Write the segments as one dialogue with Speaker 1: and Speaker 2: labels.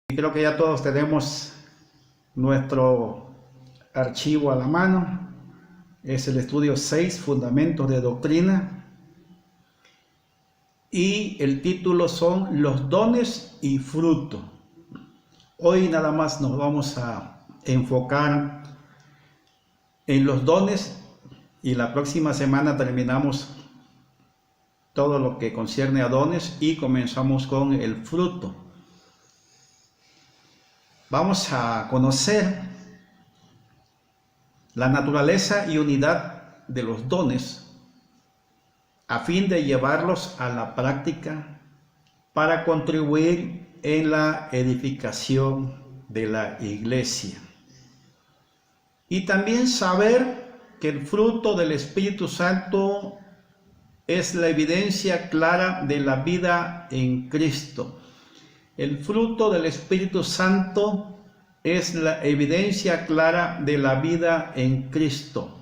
Speaker 1: Creo que ya todos tenemos nuestro archivo a la mano. Es el estudio 6, Fundamentos de Doctrina. Y el título son Los dones y fruto. Hoy nada más nos vamos a enfocar en los dones y la próxima semana terminamos todo lo que concierne a dones y comenzamos con el fruto. Vamos a conocer la naturaleza y unidad de los dones a fin de llevarlos a la práctica para contribuir en la edificación de la iglesia. Y también saber que el fruto del Espíritu Santo es la evidencia clara de la vida en Cristo. El fruto del Espíritu Santo es la evidencia clara de la vida en Cristo.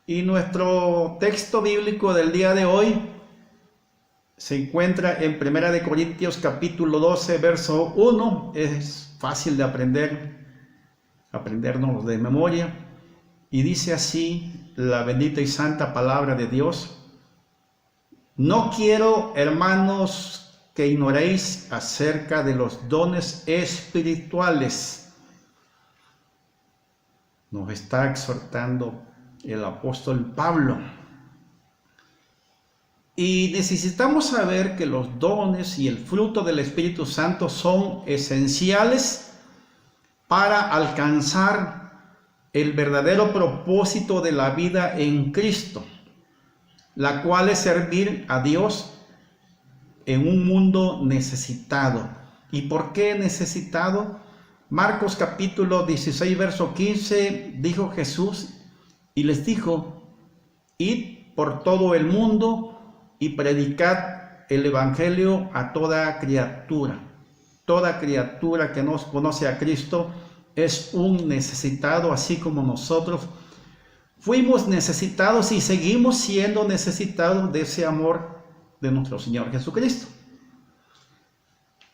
Speaker 1: Y nuestro texto bíblico del día de hoy se encuentra en 1 Corintios capítulo 12, verso 1. Es fácil de aprendernos de memoria. Y dice así la bendita y santa palabra de Dios: No quiero, hermanos, que ignoréis acerca de los dones espirituales. Nos está exhortando el apóstol Pablo. Y necesitamos saber que los dones y el fruto del Espíritu Santo son esenciales para alcanzar el verdadero propósito de la vida en Cristo, la cual es servir a Dios en un mundo necesitado. ¿Y por qué necesitado? Marcos capítulo 16, verso 15, dijo Jesús y les dijo: Id por todo el mundo y predicad el evangelio a toda criatura. Toda criatura que no conoce a Cristo es un necesitado, así como nosotros fuimos necesitados y seguimos siendo necesitados de ese amor de nuestro Señor Jesucristo.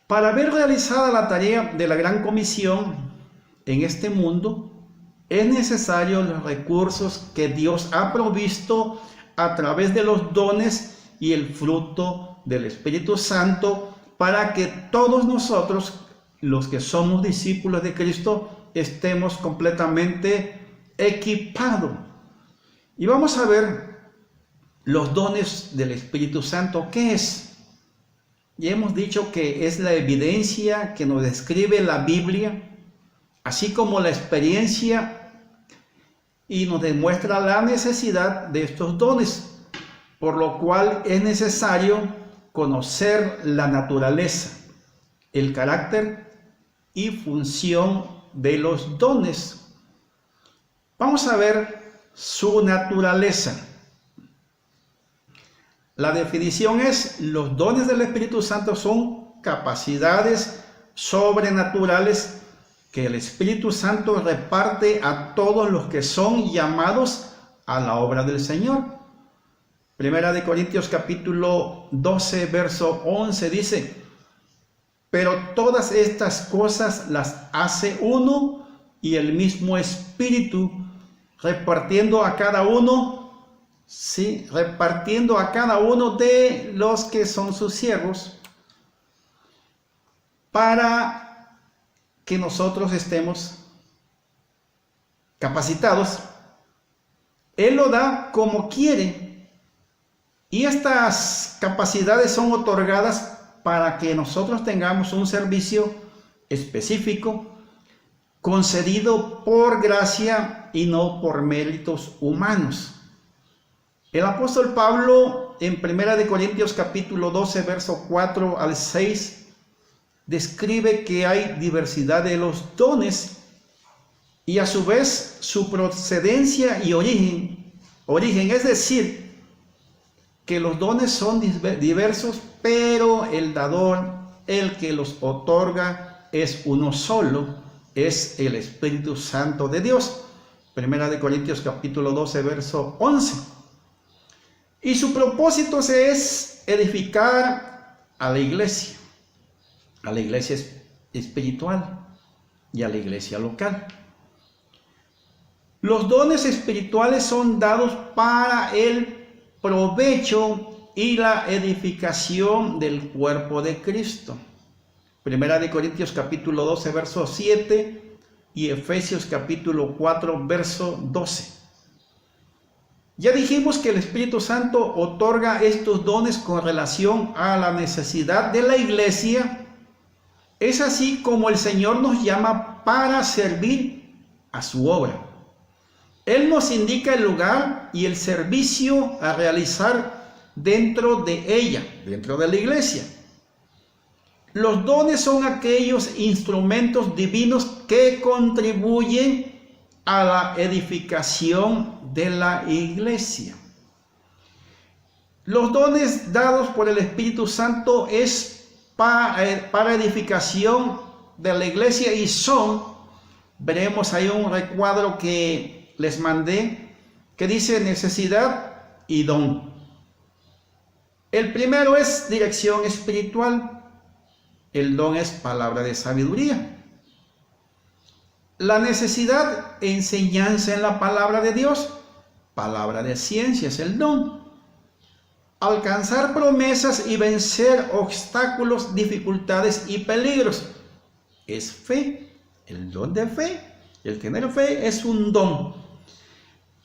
Speaker 1: Para ver realizada la tarea de la gran comisión en este mundo, es necesario los recursos que Dios ha provisto a través de los dones y el fruto del Espíritu Santo, para que todos nosotros, los que somos discípulos de Cristo, estemos completamente equipados. Y vamos a ver los dones del Espíritu Santo. ¿Qué es? Ya hemos dicho que es la evidencia que nos describe la Biblia, así como la experiencia, y nos demuestra la necesidad de estos dones, por lo cual es necesario conocer la naturaleza, el carácter y función de los dones. Vamos a ver su naturaleza. La definición es: los dones del Espíritu Santo son capacidades sobrenaturales que el Espíritu Santo reparte a todos los que son llamados a la obra del Señor. 1 Corintios capítulo 12, verso 11 dice: Pero todas estas cosas las hace uno y el mismo Espíritu, repartiendo a cada uno de los que son sus siervos, para que nosotros estemos capacitados. Él lo da como quiere, y estas capacidades son otorgadas para que nosotros tengamos un servicio específico, concedido por gracia y no por méritos humanos. El apóstol Pablo en 1 Corintios capítulo 12, verso 4 al 6, describe que hay diversidad de los dones y a su vez su procedencia y origen, es decir, que los dones son diversos, pero el dador, el que los otorga, es uno solo, es el Espíritu Santo de Dios. 1 Corintios capítulo 12, verso 11. Y su propósito es edificar a la iglesia espiritual y a la iglesia local. Los dones espirituales son dados para el provecho y la edificación del cuerpo de Cristo. Primera de Corintios capítulo 12, verso 7 y Efesios capítulo 4, verso 12. Ya dijimos que el Espíritu Santo otorga estos dones con relación a la necesidad de la iglesia. Es así como el Señor nos llama para servir a su obra. Él nos indica el lugar y el servicio a realizar dentro de ella, dentro de la iglesia. Los dones son aquellos instrumentos divinos que contribuyen a la edificación de la iglesia. Los dones dados por el Espíritu Santo es para edificación de la iglesia y son, veremos ahí un recuadro que les mandé que dice necesidad y don. El primero es dirección espiritual, el don es palabra de sabiduría. La necesidad, enseñanza en la palabra de Dios, palabra de ciencia es el don. Alcanzar promesas y vencer obstáculos, dificultades y peligros es fe, el don de fe. El tener fe es un don.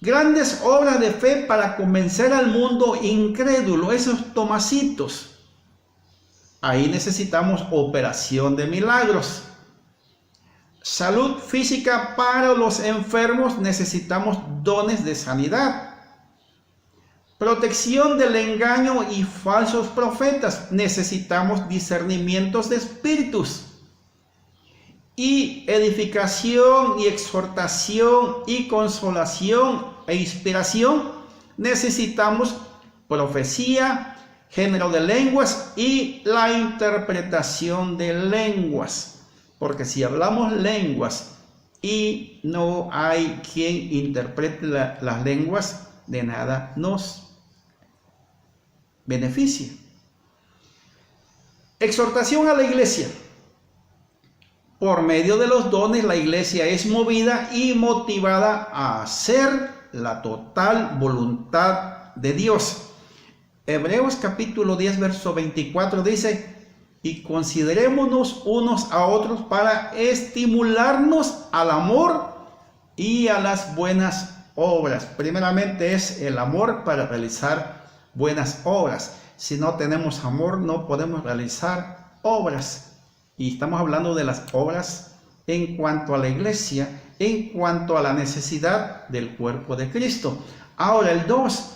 Speaker 1: Grandes obras de fe para convencer al mundo incrédulo, esos tomasitos. Ahí necesitamos operación de milagros. Salud física para los enfermos, necesitamos dones de sanidad. Protección del engaño y falsos profetas, necesitamos discernimientos de espíritus. Y edificación y exhortación y consolación e inspiración, necesitamos profecía, género de lenguas y la interpretación de lenguas. Porque si hablamos lenguas y no hay quien interprete las lenguas, de nada nos beneficia. Exhortación a la iglesia. Por medio de los dones, la iglesia es movida y motivada a hacer la total voluntad de Dios. Hebreos capítulo 10, verso 24 dice: y considerémonos unos a otros para estimularnos al amor y a las buenas obras. Primeramente es el amor para realizar buenas obras. Si no tenemos amor, no podemos realizar obras. Y estamos hablando de las obras en cuanto a la iglesia, en cuanto a la necesidad del cuerpo de Cristo. Ahora el 2,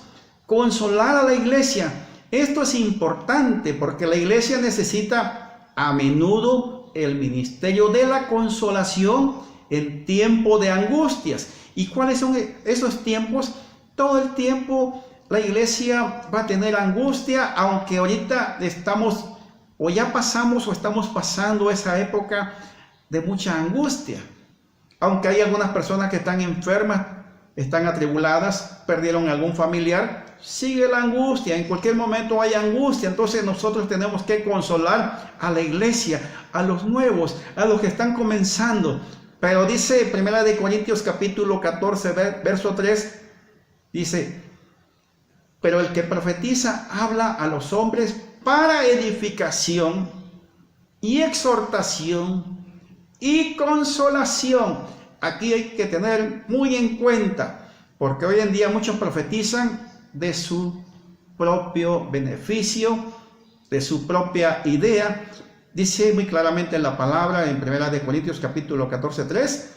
Speaker 1: consolar a la iglesia. Esto es importante porque la iglesia necesita a menudo el ministerio de la consolación en tiempo de angustias. ¿Y cuáles son esos tiempos? Todo el tiempo la iglesia va a tener angustia, aunque ahorita estamos o ya pasamos o estamos pasando esa época de mucha angustia. Aunque hay algunas personas que están enfermas, están atribuladas, perdieron algún familiar, sigue la angustia, en cualquier momento hay angustia. Entonces nosotros tenemos que consolar a la iglesia, a los nuevos, a los que están comenzando. Pero dice 1 Corintios capítulo 14, verso 3, dice: pero el que profetiza habla a los hombres para edificación y exhortación y consolación. Aquí hay que tener muy en cuenta, porque hoy en día muchos profetizan de su propio beneficio, de su propia idea. Dice muy claramente en la palabra en 1 Corintios capítulo 14, 3,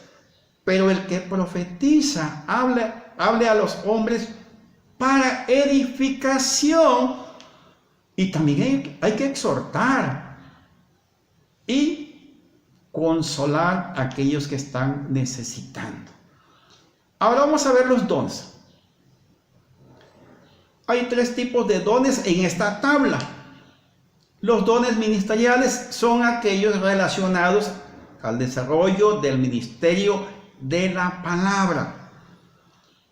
Speaker 1: pero el que profetiza hable a los hombres para edificación, y también hay que exhortar y consolar a aquellos que están necesitando. Ahora vamos a ver los dones. Hay 3 tipos de dones en esta tabla. Los dones ministeriales son aquellos relacionados al desarrollo del ministerio de la palabra.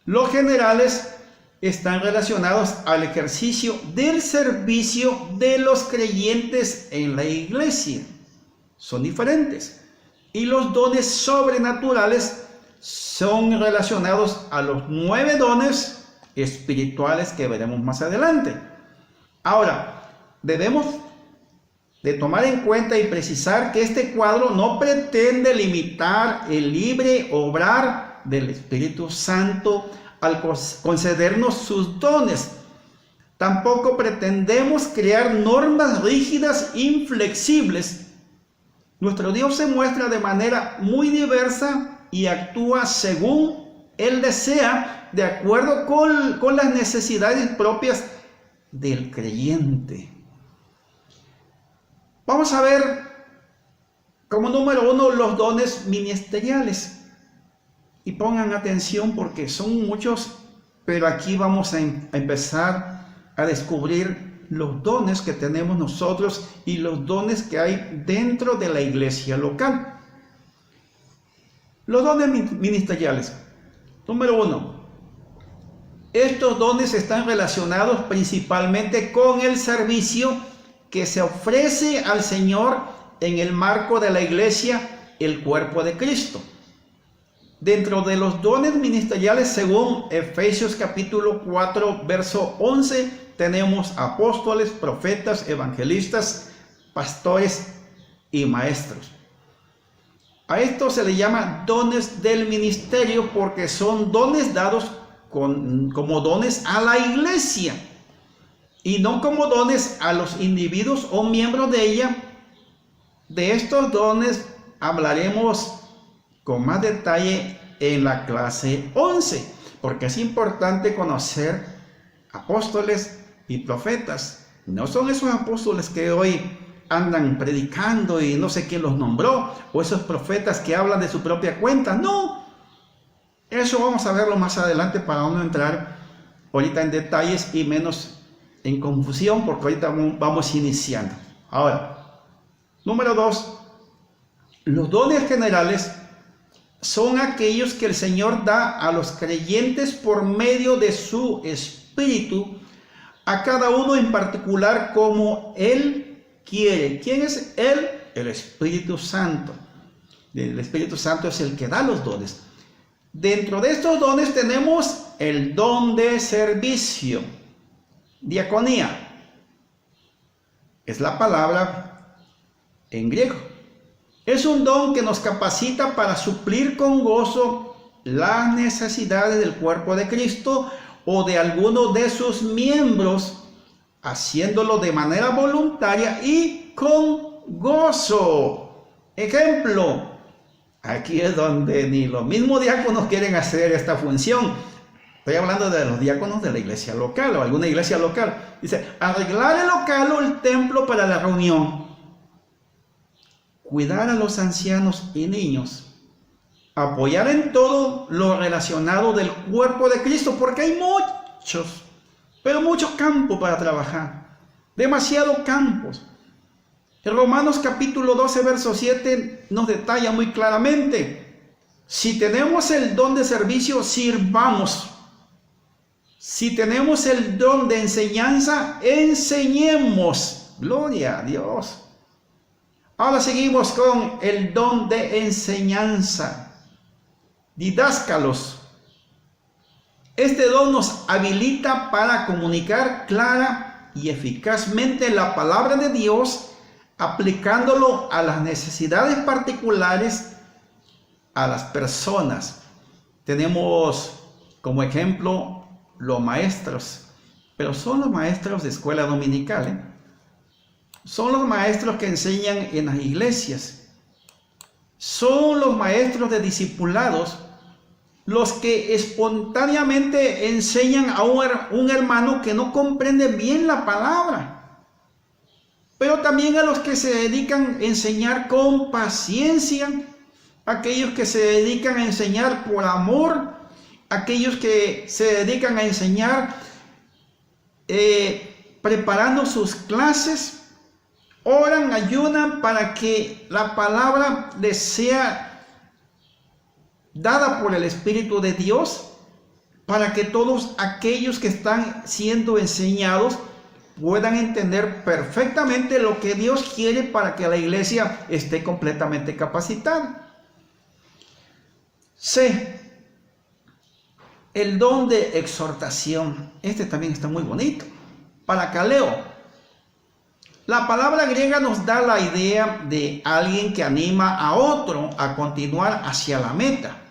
Speaker 1: Los generales están relacionados al ejercicio del servicio de los creyentes en la iglesia. son diferentes. Y los dones sobrenaturales son relacionados a los 9 dones espirituales que veremos más adelante. Ahora, debemos de tomar en cuenta y precisar que este cuadro no pretende limitar el libre obrar del Espíritu Santo al concedernos sus dones. Tampoco pretendemos crear normas rígidas, inflexibles. Nuestro Dios se muestra de manera muy diversa y actúa según Él desea, de acuerdo con las necesidades propias del creyente. Vamos a ver como número 1 los dones ministeriales. Y pongan atención porque son muchos, pero aquí vamos a empezar a descubrir los dones que tenemos nosotros y los dones que hay dentro de la iglesia local. Los dones ministeriales. Número 1. Estos dones están relacionados principalmente con el servicio que se ofrece al Señor en el marco de la iglesia, el cuerpo de Cristo. Dentro de los dones ministeriales, según Efesios capítulo 4, verso 11, tenemos apóstoles, profetas, evangelistas, pastores y maestros. A esto se le llama dones del ministerio porque son dones dados como dones a la iglesia y no como dones a los individuos o miembros de ella. De estos dones hablaremos con más detalle en la clase 11, porque es importante conocer apóstoles y profetas. No son esos apóstoles que hoy andan predicando y no sé quién los nombró, o esos profetas que hablan de su propia cuenta. No, eso vamos a verlo más adelante para no entrar ahorita en detalles y menos en confusión, porque ahorita vamos iniciando. Ahora, número 2, los dones generales son aquellos que el Señor da a los creyentes por medio de su Espíritu, a cada uno en particular como Él quiere. ¿Quién es Él? El Espíritu Santo. El Espíritu Santo es el que da los dones. Dentro de estos dones tenemos el don de servicio. Diaconía es la palabra en griego. Es un don que nos capacita para suplir con gozo las necesidades del cuerpo de Cristo o de alguno de sus miembros, haciéndolo de manera voluntaria y con gozo. Ejemplo, aquí es donde ni los mismos diáconos quieren hacer esta función. Estoy hablando de los diáconos de la iglesia local o alguna iglesia local. Dice, arreglar el local o el templo para la reunión. Cuidar a los ancianos y niños, apoyar en todo lo relacionado del cuerpo de Cristo, porque hay muchos campos para trabajar, demasiados campos. En Romanos capítulo 12, verso 7 nos detalla muy claramente, si tenemos el don de servicio, sirvamos. Si tenemos el don de enseñanza, enseñemos. Gloria a Dios. Ahora seguimos con el don de enseñanza. Didáscalos. Este don nos habilita para comunicar clara y eficazmente la palabra de Dios, aplicándolo a las necesidades particulares a las personas. Tenemos como ejemplo los maestros, pero son los maestros de escuela dominical, Son los maestros que enseñan en las iglesias. Son los maestros de discipulados los que espontáneamente enseñan a un hermano que no comprende bien la palabra. Pero también a los que se dedican a enseñar con paciencia, aquellos que se dedican a enseñar por amor, aquellos que se dedican a enseñar preparando sus clases, oran, ayunan para que la palabra les sea dada por el Espíritu de Dios, para que todos aquellos que están siendo enseñados puedan entender perfectamente lo que Dios quiere para que la iglesia esté completamente capacitada. C. El don de exhortación. Este también está muy bonito. Paracaleo. La palabra griega nos da la idea de alguien que anima a otro a continuar hacia la meta.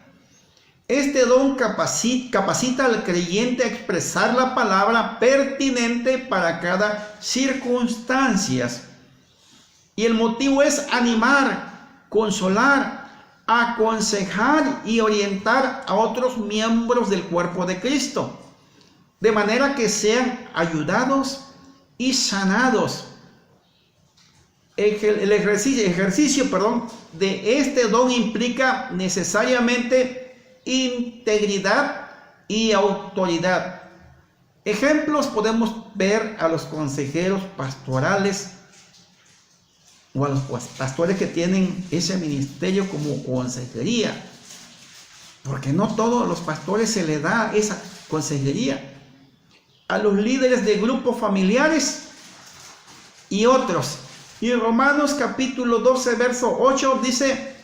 Speaker 1: Este don capacita al creyente a expresar la palabra pertinente para cada circunstancia. Y el motivo es animar, consolar, aconsejar y orientar a otros miembros del cuerpo de Cristo, de manera que sean ayudados y sanados. El ejercicio de este don implica necesariamente integridad y autoridad. Ejemplos podemos ver a los consejeros pastorales o a los pastores que tienen ese ministerio como consejería, porque no todos los pastores se les da esa consejería. A los líderes de grupos familiares y otros. Y Romanos capítulo 12, verso 8 dice: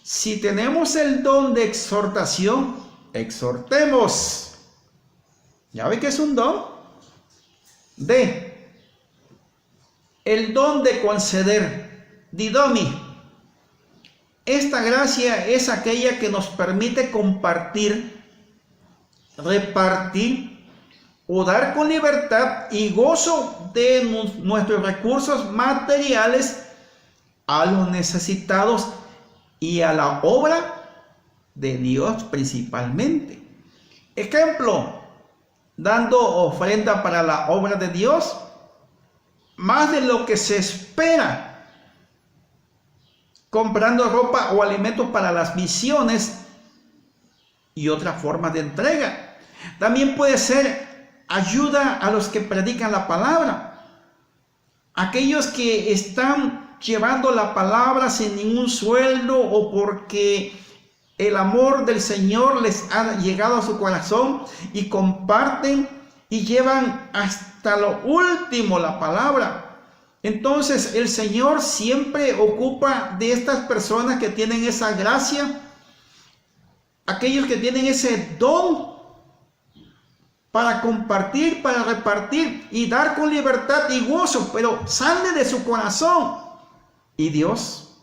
Speaker 1: si tenemos el don de exhortación, exhortemos. ¿Ya ve que es un don? D. El don de conceder, didomi. Esta gracia es aquella que nos permite compartir, repartir o dar con libertad y gozo de nuestros recursos materiales a los necesitados y a la obra de Dios principalmente. Ejemplo, dando ofrenda para la obra de Dios, más de lo que se espera, comprando ropa o alimentos para las misiones y otras formas de entrega. También puede ser ayuda a los que predican la palabra, aquellos que están llevando la palabra sin ningún sueldo o porque el amor del Señor les ha llegado a su corazón y comparten y llevan hasta lo último la palabra. Entonces el Señor siempre ocupa de estas personas que tienen esa gracia, aquellos que tienen ese don para compartir, para repartir y dar con libertad y gozo, pero sale de su corazón. Y Dios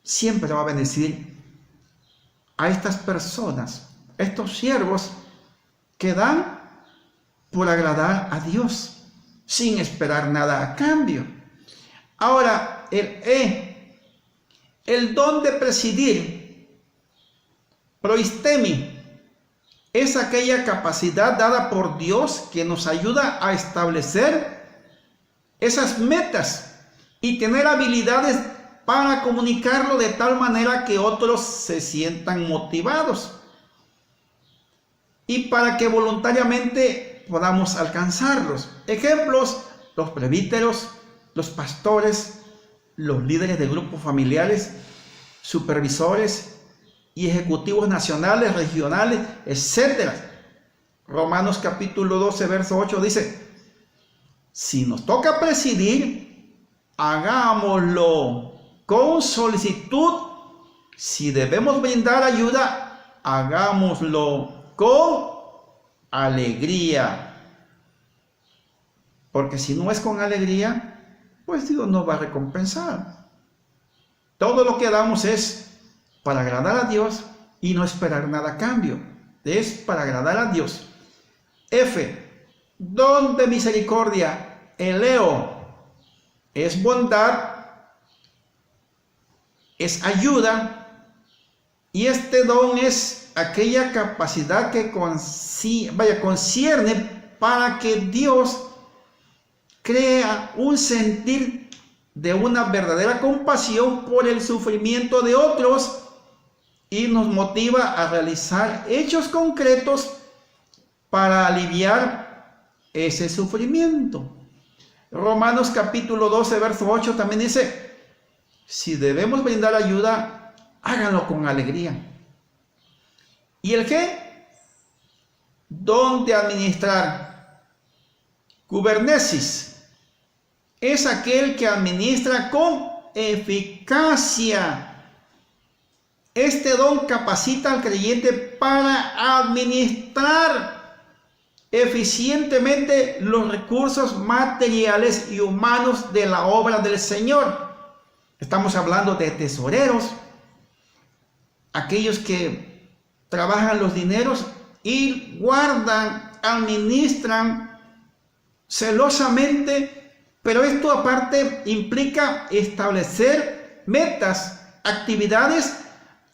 Speaker 1: siempre va a bendecir a estas personas, a estos siervos que dan por agradar a Dios, sin esperar nada a cambio. Ahora, el don de presidir, proistemi, es aquella capacidad dada por Dios que nos ayuda a establecer esas metas y tener habilidades para comunicarlo de tal manera que otros se sientan motivados y para que voluntariamente podamos alcanzarlos. Ejemplos: los presbíteros, los pastores, los líderes de grupos familiares, supervisores y ejecutivos nacionales, regionales, etc. Romanos capítulo 12, verso 8 dice: si nos toca presidir, hagámoslo con solicitud. Si debemos brindar ayuda, hagámoslo con alegría. Porque si no es con alegría, pues Dios nos va a recompensar. Todo lo que damos es para agradar a Dios y no esperar nada a cambio. Es para agradar a Dios. F. Don de misericordia, eleo. Es bondad, es ayuda. Y este don es aquella capacidad que concierne para que Dios crea un sentir de una verdadera compasión por el sufrimiento de otros y nos motiva a realizar hechos concretos para aliviar ese sufrimiento. Romanos capítulo 12, verso 8 también dice: si debemos brindar ayuda, háganlo con alegría. ¿Y el qué? Don de administrar, gubernesis. es aquel que administra con eficacia. Este don capacita al creyente para administrar eficientemente los recursos materiales y humanos de la obra del Señor. Estamos hablando de tesoreros, aquellos que trabajan los dineros y guardan, administran celosamente, pero esto aparte implica establecer metas, actividades,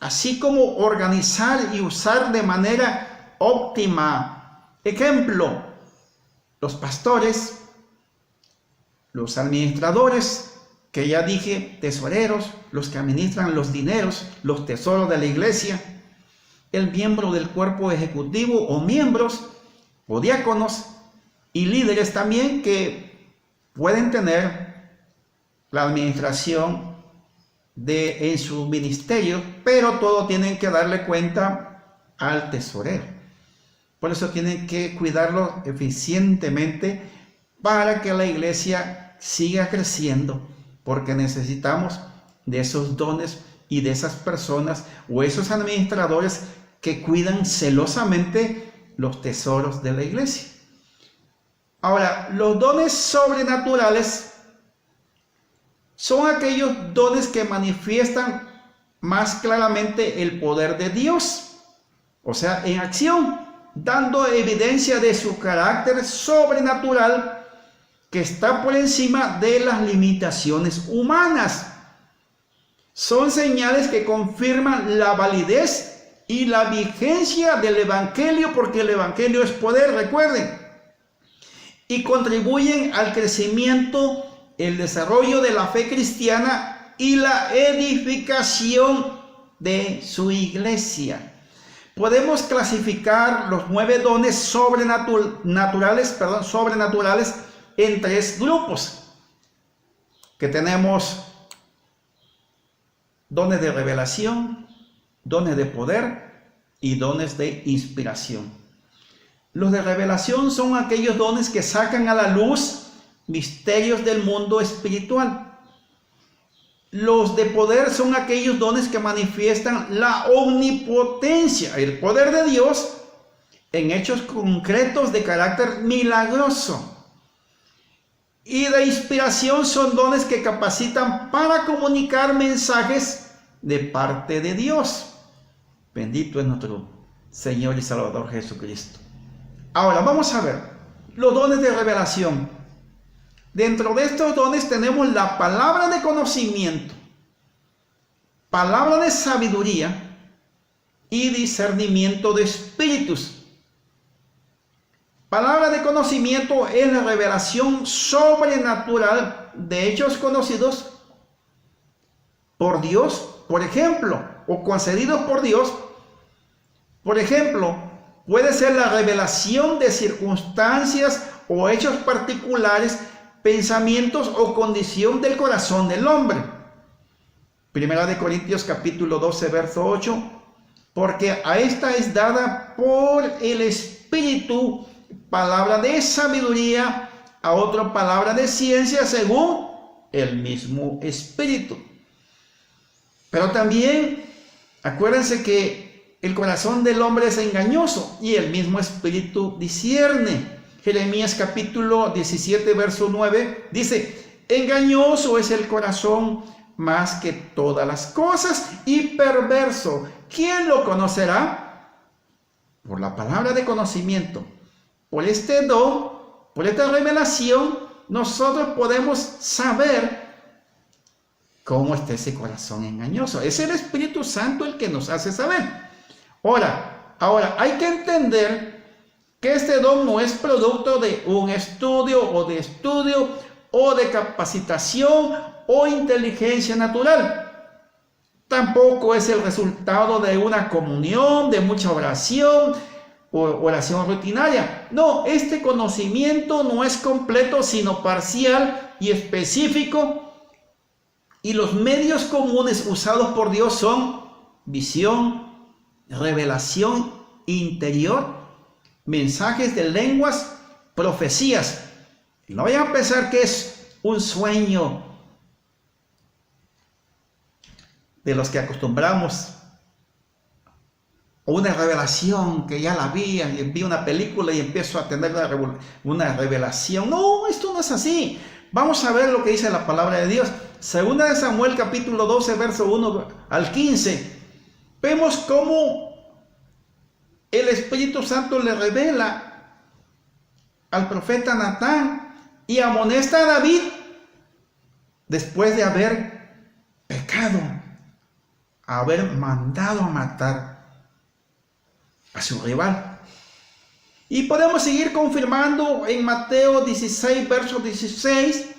Speaker 1: así como organizar y usar de manera óptima. Ejemplo, los pastores, los administradores, que ya dije, tesoreros, los que administran los dineros, los tesoros de la iglesia, el miembro del cuerpo ejecutivo o miembros o diáconos y líderes también que pueden tener la administración en su ministerio, pero todo tienen que darle cuenta al tesorero. Por eso tienen que cuidarlo eficientemente para que la iglesia siga creciendo, porque necesitamos de esos dones y de esas personas o esos administradores que cuidan celosamente los tesoros de la iglesia. Ahora, los dones sobrenaturales son aquellos dones que manifiestan más claramente el poder de Dios, o sea, en acción, dando evidencia de su carácter sobrenatural que está por encima de las limitaciones humanas. Son señales que confirman la validez y la vigencia del Evangelio, porque el Evangelio es poder, recuerden, y contribuyen al crecimiento, el desarrollo de la fe cristiana y la edificación de su iglesia. Podemos clasificar los 9 dones sobrenaturales en 3 grupos, que tenemos dones de revelación, dones de poder y dones de inspiración. Los de revelación son aquellos dones que sacan a la luz misterios del mundo espiritual. Los de poder son aquellos dones que manifiestan la omnipotencia, el poder de Dios en hechos concretos de carácter milagroso. Y de inspiración son dones que capacitan para comunicar mensajes de parte de Dios. Bendito es nuestro Señor y Salvador Jesucristo. Ahora vamos a ver los dones de revelación. Dentro de estos dones tenemos la palabra de conocimiento, palabra de sabiduría y discernimiento de espíritus. Palabra de conocimiento es la revelación sobrenatural de hechos conocidos por Dios, por ejemplo, o concedidos por Dios. Por ejemplo, puede ser la revelación de circunstancias o hechos particulares, pensamientos o condición del corazón del hombre. Primera de Corintios capítulo 12, verso 8, porque a esta es dada por el Espíritu palabra de sabiduría, a otra palabra de ciencia según el mismo Espíritu. Pero también acuérdense que el corazón del hombre es engañoso y el mismo Espíritu discierne. Jeremías capítulo 17, verso 9 dice: engañoso es el corazón más que todas las cosas y perverso. ¿Quién lo conocerá? Por la palabra de conocimiento, por este don, por esta revelación, nosotros podemos saber cómo está ese corazón engañoso. Es el Espíritu Santo el que nos hace saber. Ahora hay que entender que este don no es producto de un estudio o de capacitación o inteligencia natural. Tampoco es el resultado de una comunión, de mucha oración o oración rutinaria. No, este conocimiento no es completo, sino parcial y específico. Y los medios comunes usados por Dios son visión, revelación interior, mensajes de lenguas, profecías. No vayan a pensar que es un sueño de los que acostumbramos, o una revelación que ya la vi una película y empiezo a tener una revelación. No, esto no es así. Vamos a ver lo que dice la palabra de Dios. Segunda de Samuel capítulo 12, verso 1 al 15. Vemos cómo el Espíritu Santo le revela al profeta Natán y amonesta a David después de haber pecado, haber mandado a matar a su rival. Y podemos seguir confirmando en Mateo 16, verso 16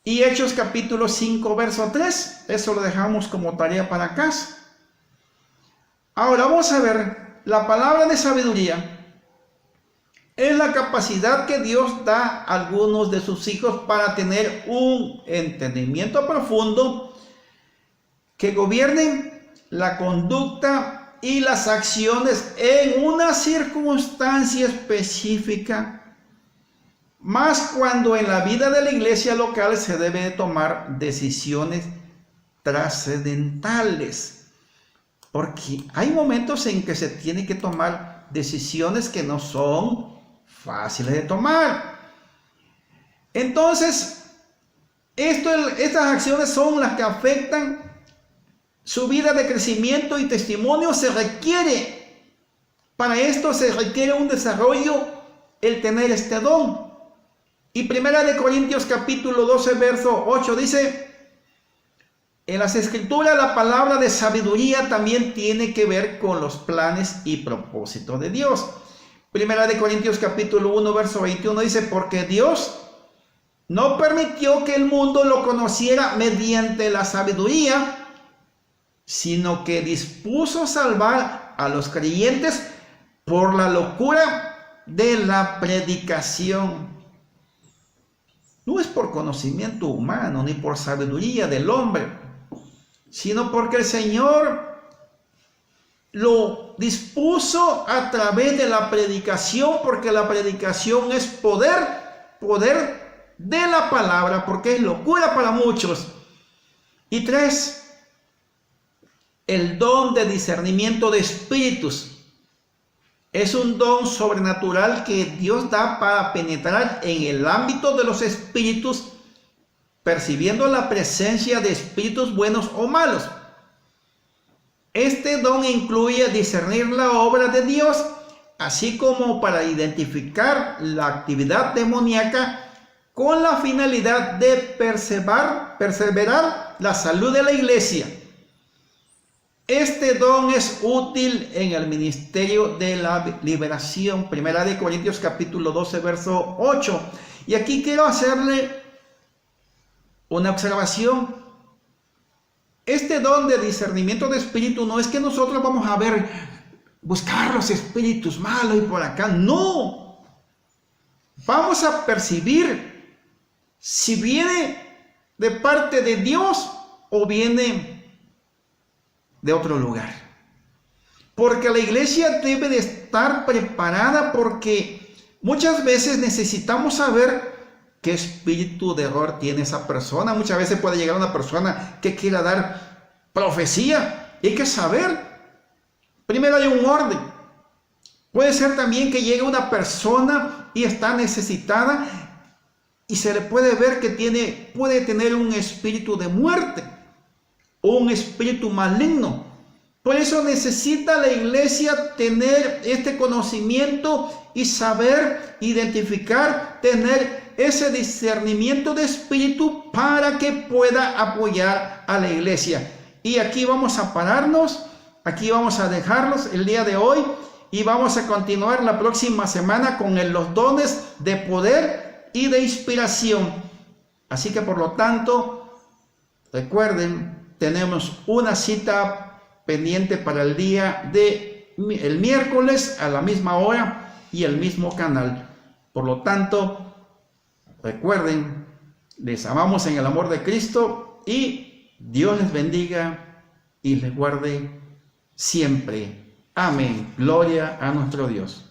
Speaker 1: y Hechos capítulo 5, verso 3. Eso lo dejamos como tarea para casa. Ahora vamos a ver, la palabra de sabiduría es la capacidad que Dios da a algunos de sus hijos para tener un entendimiento profundo que gobiernen la conducta y las acciones en una circunstancia específica, más cuando en la vida de la iglesia local se debe de tomar decisiones trascendentales, porque hay momentos en que se tiene que tomar decisiones que no son fáciles de tomar. Entonces, estas acciones son las que afectan su vida de crecimiento y testimonio. Para esto se requiere un desarrollo, el tener este don. Y Primera de Corintios capítulo 12, verso 8 dice, en las escrituras la palabra de sabiduría también tiene que ver con los planes y propósitos de Dios. Primera de Corintios capítulo 1, verso 21 dice, porque Dios no permitió que el mundo lo conociera mediante la sabiduría, sino que dispuso salvar a los creyentes por la locura de la predicación. No es por conocimiento humano, ni por sabiduría del hombre, sino porque el Señor lo dispuso a través de la predicación, porque la predicación es poder de la palabra, porque es locura para muchos. Y 3, el don de discernimiento de espíritus. Es un don sobrenatural que Dios da para penetrar en el ámbito de los espíritus, percibiendo la presencia de espíritus buenos o malos. Este don incluye discernir la obra de Dios, así como para identificar la actividad demoníaca con la finalidad de perseverar la salud de la iglesia. Este don es útil en el ministerio de la liberación. Primera de Corintios capítulo 12, verso 8. Y aquí quiero hacerle una observación. Este don de discernimiento de espíritu no es que nosotros vamos a buscar los espíritus malos y por acá. No. Vamos a percibir si viene de parte de Dios o viene de otro lugar. Porque la iglesia debe de estar preparada, porque muchas veces necesitamos saber qué espíritu de error tiene esa persona. Muchas veces puede llegar una persona que quiera dar profecía y hay que saber. Primero hay un orden. Puede ser también que llegue una persona y está necesitada y se le puede ver que puede tener un espíritu de muerte, un espíritu maligno. Por eso necesita la iglesia tener este conocimiento y saber identificar, tener ese discernimiento de espíritu para que pueda apoyar a la iglesia. Y aquí vamos a pararnos, aquí vamos a dejarlos el día de hoy y vamos a continuar la próxima semana con los dones de poder y de inspiración. Así que por lo tanto, recuerden, tenemos una cita pendiente para el día de el miércoles a la misma hora y el mismo canal. Por lo tanto, recuerden, les amamos en el amor de Cristo y Dios les bendiga y les guarde siempre. Amén. Gloria a nuestro Dios.